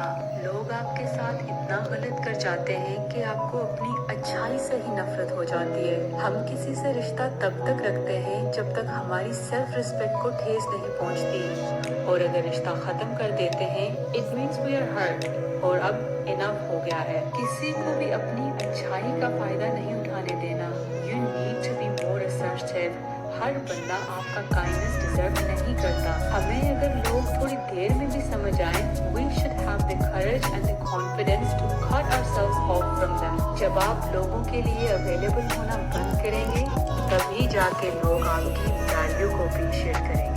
रिश्ता। लोग आपके साथ इतना गलत कर जाते हैं कि आपको अपनी अच्छाई से ही नफरत हो जाती है। हम किसी से रिश्ता तब तक रखते हैं जब तक हमारी सेल्फ रिस्पेक्ट को ठेस नहीं पहुंचती, और अगर रिश्ता खत्म कर देते हैं it means we are hurt और अब इनफ हो गया है। किसी को भी अपनी अच्छाई का फायदा नहीं उठाने देना। You need to be more assertive. हर बंदा आपका काइंडनेस डिजर्व नहीं करता। हमें अगर लोग थोड़ी देर में भी समझ आए, we should have the courage and the confidence to cut ourselves off from them. जब आप लोगों के लिए अवेलेबल होना बंद करेंगे, तभी जाके लोग आपकी वैल्यू को अप्रिशिएट करेंगे।